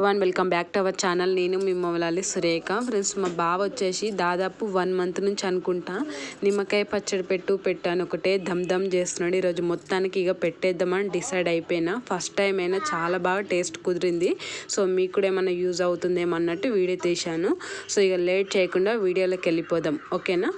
Welcome back to our channel. నేను మీ మొవలాలి Surekha. Friends, మా బావ వచ్చేసి దాదాపు 1 మంత్ నుంచి అనుకుంటా నిమ్మకాయ పచ్చడి పెట్టు అని ఒకటే దమ్ చేస్తున్నాడు. ఈరోజు మొత్తానికి ఇక పెట్టేద్దామని డిసైడ్ అయిపోయినా. ఫస్ట్ టైం అయినా చాలా బాగా టేస్ట్ కుదిరింది. సో మీకు కూడా ఏమైనా యూజ్ అవుతుందేమో అన్నట్టు వీడియో తీశాను. సో ఇక లేట్ చేయకుండా వీడియోలోకి వెళ్ళిపోదాం, ఓకేనా?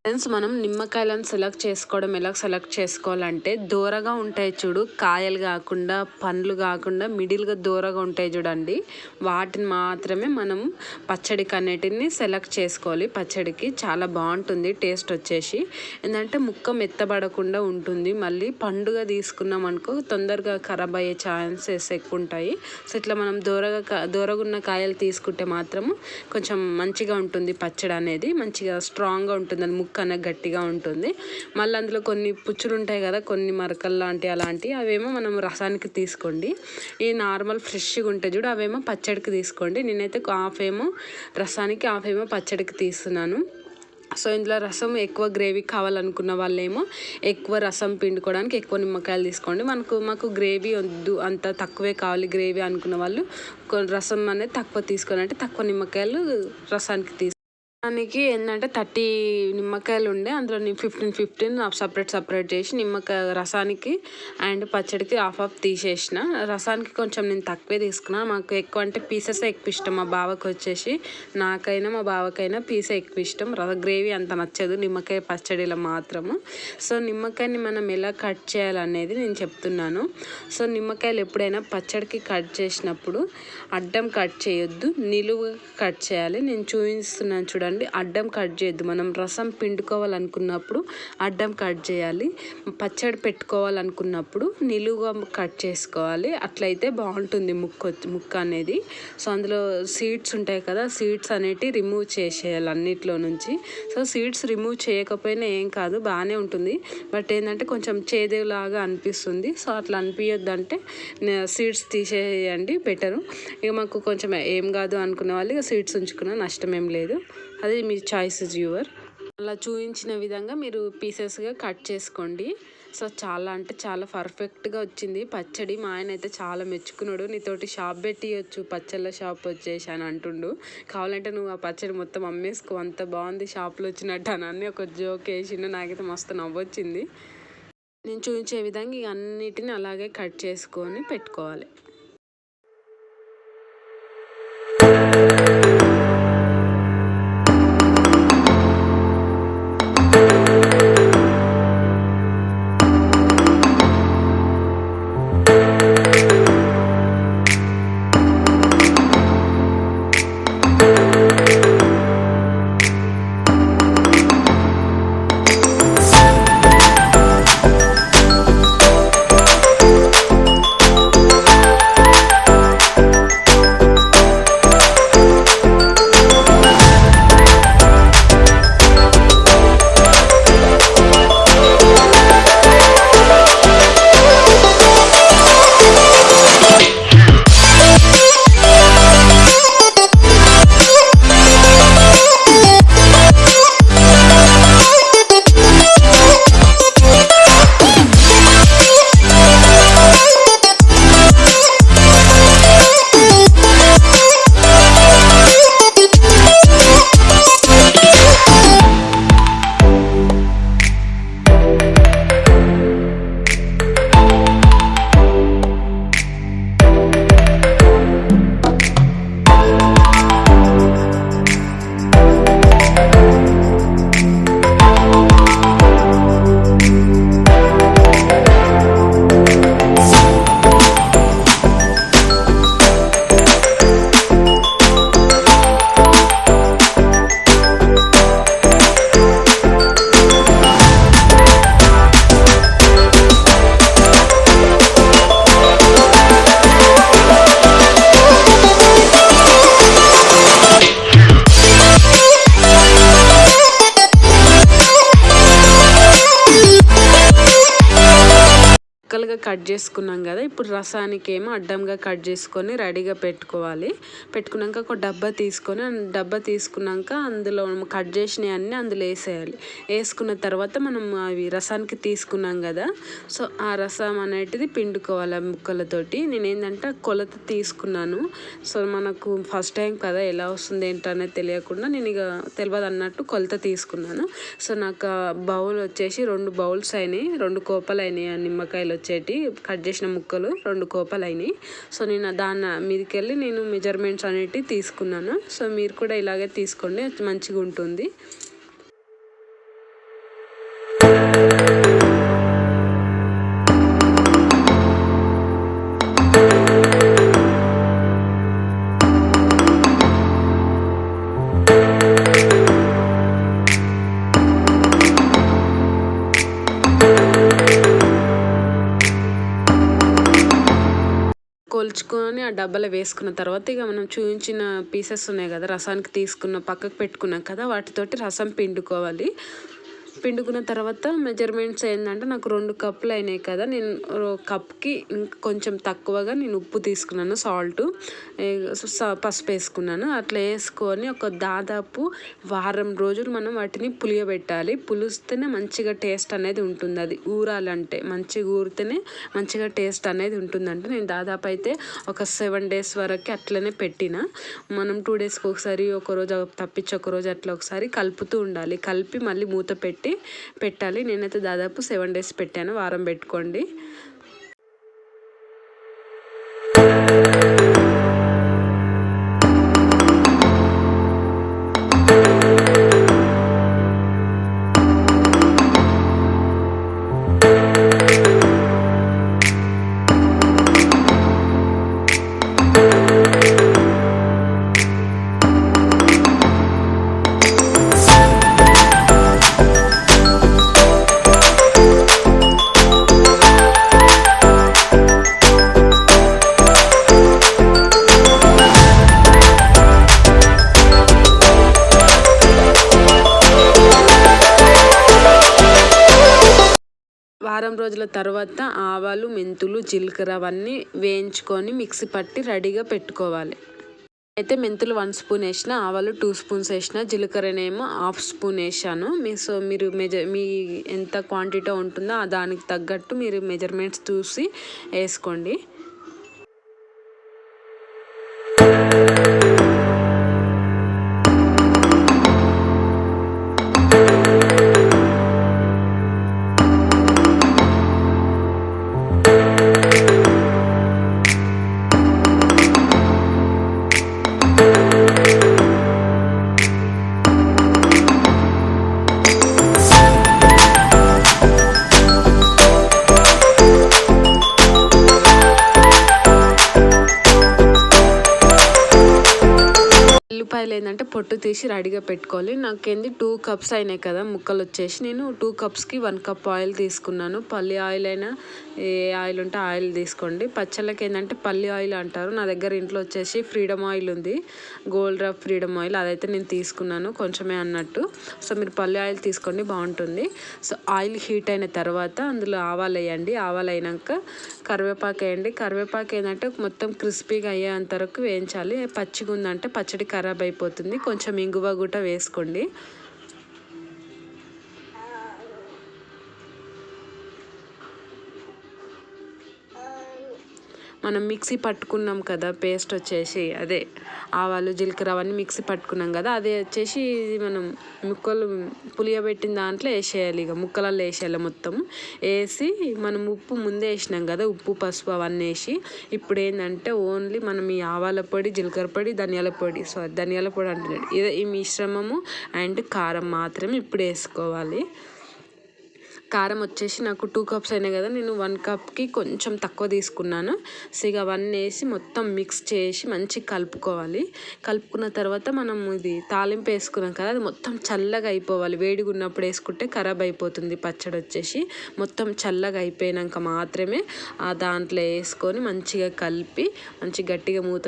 ఫ్రెండ్స్, మనం నిమ్మకాయలను సెలెక్ట్ చేసుకోవడం ఎలా సెలెక్ట్ చేసుకోవాలంటే, దూరగా ఉంటాయి చూడు, కాయలు కాకుండా పండ్లు కాకుండా మిడిల్గా దూరగా ఉంటాయి చూడండి, వాటిని మాత్రమే మనం పచ్చడికి అన్నిటిని సెలెక్ట్ చేసుకోవాలి. పచ్చడికి చాలా బాగుంటుంది టేస్ట్ వచ్చేసి. ఏంటంటే ముక్క మెత్తబడకుండా ఉంటుంది. మళ్ళీ పండుగ తీసుకున్నాం అనుకో తొందరగా ఖరాబ్ అయ్యే ఛాన్సెస్ ఎక్కువ ఉంటాయి. సో ఇట్లా మనం దూరగా ఉన్న కాయలు తీసుకుంటే మాత్రము కొంచెం మంచిగా ఉంటుంది పచ్చడి అనేది, మంచిగా స్ట్రాంగ్గా ఉంటుంది, అది ముక్క అనేది గట్టిగా ఉంటుంది. మళ్ళీ అందులో కొన్ని పుచ్చులు ఉంటాయి కదా, కొన్ని మరకలు అలాంటివి అవేమో మనం రసానికి తీసుకోండి. ఈ నార్మల్ ఫ్రెష్గా ఉంటాయి చూడు, అవేమో పచ్చడికి తీసుకోండి. నేనైతే హాఫ్ ఏమో రసానికి హాఫ్ ఏమో పచ్చడికి తీస్తున్నాను. సో ఇందులో రసం ఎక్కువ గ్రేవీ కావాలనుకున్న వాళ్ళేమో ఎక్కువ రసం పిండుకోవడానికి ఎక్కువ నిమ్మకాయలు తీసుకోండి. మాకు గ్రేవీ వద్దు, అంత తక్కువే కావాలి గ్రేవీ అనుకున్న వాళ్ళు రసం అనేది తక్కువ తీసుకోండి, అంటే తక్కువ నిమ్మకాయలు రసానికి దానికి ఏంటంటే 30 నిమ్మకాయలు ఉండే, అందులో నేను 15 సపరేట్ చేసి నిమ్మకాయ రసానికి అండ్ పచ్చడికి హాఫ్ తీసేసిన. రసానికి కొంచెం నేను తక్కువే తీసుకున్నాను. మాకు ఎక్కువ అంటే పీసెస్ ఎక్కువ ఇష్టం. మా బావకు వచ్చేసి, నాకైనా మా బావకైనా పీసే ఎక్కువ ఇష్టం. గ్రేవీ అంత నచ్చదు నిమ్మకాయ పచ్చడిలో మాత్రము. సో నిమ్మకాయని మనం ఎలా కట్ చేయాలనేది నేను చెప్తున్నాను. సో నిమ్మకాయలు ఎప్పుడైనా పచ్చడికి కట్ చేసినప్పుడు అడ్డం కట్ చేయొద్దు, నిలువుగా కట్ చేయాలి. నేను చూపిస్తున్నాను చూడండి. అడ్డం కట్ చేయొద్దు. మనం రసం పిండుకోవాలనుకున్నప్పుడు అడ్డం కట్ చేయాలి. పచ్చడి పెట్టుకోవాలనుకున్నప్పుడు నిలువుగా కట్ చేసుకోవాలి. అట్లయితే బాగుంటుంది ముక్క అనేది. సో అందులో సీడ్స్ ఉంటాయి కదా, సీడ్స్ అనేటివి రిమూవ్ చేసేయాలి అన్నిట్లో నుంచి. సో సీడ్స్ రిమూవ్ చేయకపోయినా ఏం కాదు, బాగానే ఉంటుంది. బట్ ఏంటంటే కొంచెం చేదులాగా అనిపిస్తుంది. సో అట్లా అనిపించొద్దంటే సీడ్స్ తీసేయండి, బెటరు. ఇక మాకు కొంచెం ఏం కాదు అనుకునే వాళ్ళు ఇక సీడ్స్ ఉంచుకున్న నష్టం ఏం లేదు. అది మీ చాయిస్ ఇస్ యువర్. అలా చూపించిన విధంగా మీరు పీసెస్గా కట్ చేసుకోండి. సో చాలా అంటే చాలా పర్ఫెక్ట్గా వచ్చింది పచ్చడి. మా ఆయన అయితే చాలా మెచ్చుకున్నాడు. నీతోటి షాప్ పెట్టియచ్చు, పచ్చళ్ళ షాప్ వచ్చేసి అని అంటుండు. కావాలంటే నువ్వు ఆ పచ్చడి మొత్తం అమ్మేసుకో, అంత బాగుంది షాప్లో వచ్చినట్టు అని ఒక జోక్ వేసిండు. నాకైతే మస్తు నవ్వొచ్చింది. నేను చూపించే విధంగా ఇక అన్నిటిని అలాగే కట్ చేసుకొని పెట్టుకోవాలి. ముక్కలుగా కట్ చేసుకున్నాం కదా, ఇప్పుడు రసానికి ఏమో అడ్డంగా కట్ చేసుకొని రెడీగా పెట్టుకోవాలి. పెట్టుకున్నాక ఒక డబ్బా తీసుకొని డబ్బా తీసుకున్నాక అందులో కట్ చేసినవి అన్నీ అందులో వేసేయాలి. వేసుకున్న తర్వాత మనం అవి రసానికి తీసుకున్నాం కదా, సో ఆ రసం అనేటిది పిండుకోవాలి ఆ ముక్కలతోటి. నేను ఏంటంటే కొలత తీసుకున్నాను. సో మనకు ఫస్ట్ టైం కదా ఎలా వస్తుంది ఏంటనేది తెలియకుండా నేను ఇక తెలియదు అన్నట్టు కొలత తీసుకున్నాను. సో నాకు బౌల్ వచ్చేసి 2 బౌల్స్ అయినాయి, 2 కోపలు అయినాయి. ఆ నిమ్మకాయలు వచ్చేటి కట్ చేసిన ముక్కలు 2 కోపలు అయినాయి. సో నేను దాని మీదకి వెళ్ళి నేను మెజర్మెంట్స్ అనేటివి తీసుకున్నాను. సో మీరు కూడా ఇలాగే తీసుకోండి, మంచిగా ఉంటుంది. కొలుచుకొని ఆ డబ్బాలో వేసుకున్న తర్వాత ఇక మనం చూపించిన పీసెస్ ఉన్నాయి కదా, రసానికి తీసుకున్న పక్కకు పెట్టుకున్నాం కదా, వాటితోటి రసం పిండుకోవాలి. పిండుకున్న తర్వాత మెజర్మెంట్స్ ఏంటంటే నాకు 2 కప్పులు అయినాయి కదా, నేను కప్కి కొంచెం తక్కువగా నేను ఉప్పు తీసుకున్నాను, సాల్ట్, పసుపు వేసుకున్నాను. అట్లా వేసుకొని ఒక దాదాపు వారం రోజులు మనం వాటిని పులియబెట్టాలి. పులిస్తేనే మంచిగా టేస్ట్ అనేది ఉంటుంది. అది ఊరాలంటే మంచిగా ఊరితేనే మంచిగా టేస్ట్ అనేది ఉంటుందంటే నేను దాదాపు అయితే ఒక 7 days వరకు అట్లనే పెట్టిన. మనం 2 daysకి ఒకసారి, ఒకరోజు తప్పించి ఒకరోజు అట్లా ఒకసారి కలుపుతూ ఉండాలి. కలిపి మళ్ళీ మూత పెట్టాలి. నేనైతే దాదాపు 7 days పెట్టాను, వారం పెట్టుకోండి. వారం రోజుల తర్వాత ఆవాలు, మెంతులు, జీలకర్ర అవన్నీ వేయించుకొని మిక్సీ పట్టి రెడీగా పెట్టుకోవాలి. అయితే మెంతులు 1 స్పూన్ వేసిన, ఆవాలు 2 స్పూన్స్ వేసిన, జీలకర్రనేమో 1/2 స్పూన్ వేసాను. సో మీరు మీ ఎంత క్వాంటిటీ ఉంటుందో దానికి తగ్గట్టు మీరు మెజర్మెంట్స్ చూసి వేసుకోండి. ఉల్లిపాయలు ఏంటంటే పొట్టు తీసి రెడీగా పెట్టుకోవాలి. నాకేంది 2 cups అయినాయి కదా ముక్కలు వచ్చేసి, నేను 2 cupsకి 1 cup ఆయిల్ తీసుకున్నాను. పల్లి ఆయిల్ అయినా ఏ ఆయిల్ ఉంటే ఆయిల్ తీసుకోండి. పచ్చళ్ళకి ఏంటంటే పల్లి ఆయిల్ అంటారు. నా దగ్గర ఇంట్లో వచ్చేసి ఫ్రీడమ్ ఆయిల్ ఉంది, గోల్డ్ డ్రాప్ ఫ్రీడమ్ ఆయిల్, అదైతే నేను తీసుకున్నాను కొంచెమే అన్నట్టు. సో మీరు పల్లి ఆయిల్ తీసుకోండి, బాగుంటుంది. సో ఆయిల్ హీట్ అయిన తర్వాత అందులో ఆవాలు వేయండి. ఆవాలు అయినాక కరివేపాకు వేయండి. కరివేపాకు ఏంటంటే మొత్తం క్రిస్పీగా అయ్యేంత వరకు వేయించాలి. పచ్చిగా ఉందంటే పచ్చడి ఖరాబ్ అయిపోతుంది. కొంచెం ఇంగువ కూడా వేసుకోండి. మనం మిక్సీ పట్టుకున్నాం కదా పేస్ట్ వచ్చేసి, అదే ఆవాలు, జీలకర్ర అవన్నీ మిక్సీ పట్టుకున్నాం కదా, అదే వచ్చేసి మనం ముక్కలు పులియబెట్టిన దాంట్లో వేసేయాలి. ఇక ముక్కలలో వేసేయాలి. మొత్తం వేసి మనం ఉప్పు ముందే వేసినాం కదా, ఉప్పు, పసుపు అవన్నీ వేసి ఇప్పుడు ఏంటంటే ఓన్లీ మనం ఈ ఆవాల పొడి, జీలకర్ర పొడి, ధనియాల పొడి అంటున్నాడు, ఇదే ఈ మిశ్రమము అండ్ కారం మాత్రమే ఇప్పుడు వేసుకోవాలి. కారం వచ్చేసి నాకు 2 cups అయినాయి కదా, నేను 1 cupకి కొంచెం తక్కువ తీసుకున్నాను. సో ఇక అవన్నీ వేసి మొత్తం మిక్స్ చేసి మంచిగా కలుపుకోవాలి. కలుపుకున్న తర్వాత మనం ఇది తాలింపు వేసుకున్నాం కదా, అది మొత్తం చల్లగా అయిపోవాలి. వేడిగా ఉన్నప్పుడు వేసుకుంటే ఖరాబ్ అయిపోతుంది పచ్చడి వచ్చేసి. మొత్తం చల్లగా అయిపోయాక మాత్రమే ఆ దాంట్లో వేసుకొని మంచిగా కలిపి మంచి గట్టిగా మూత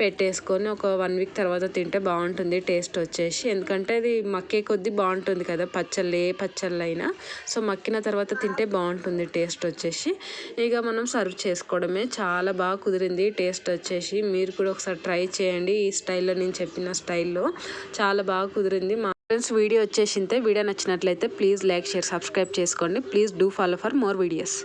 పెట్టేసుకొని ఒక 1 వీక్ తర్వాత తింటే బాగుంటుంది టేస్ట్ వచ్చేసి. ఎందుకంటే అది మక్కే కొద్దీ బాగుంటుంది కదా పచ్చళ్ళు, ఏ పచ్చళ్ళు అయినా. సో మక్కిన తర్వాత తింటే బాగుంటుంది టేస్ట్ వచ్చేసి. ఇక మనం సర్వ్ చేసుకోవడమే. చాలా బాగా కుదిరింది టేస్ట్ వచ్చేసి. మీరు కూడా ఒకసారి ట్రై చేయండి ఈ స్టైల్లో, నేను చెప్పిన స్టైల్లో చాలా బాగా కుదిరింది. మా ఫ్రెండ్స్ వీడియో వచ్చేసింతే, వీడియో నచ్చినట్లయితే ప్లీజ్ లైక్, షేర్, సబ్స్క్రైబ్ చేసుకోండి. Please do follow for more videos.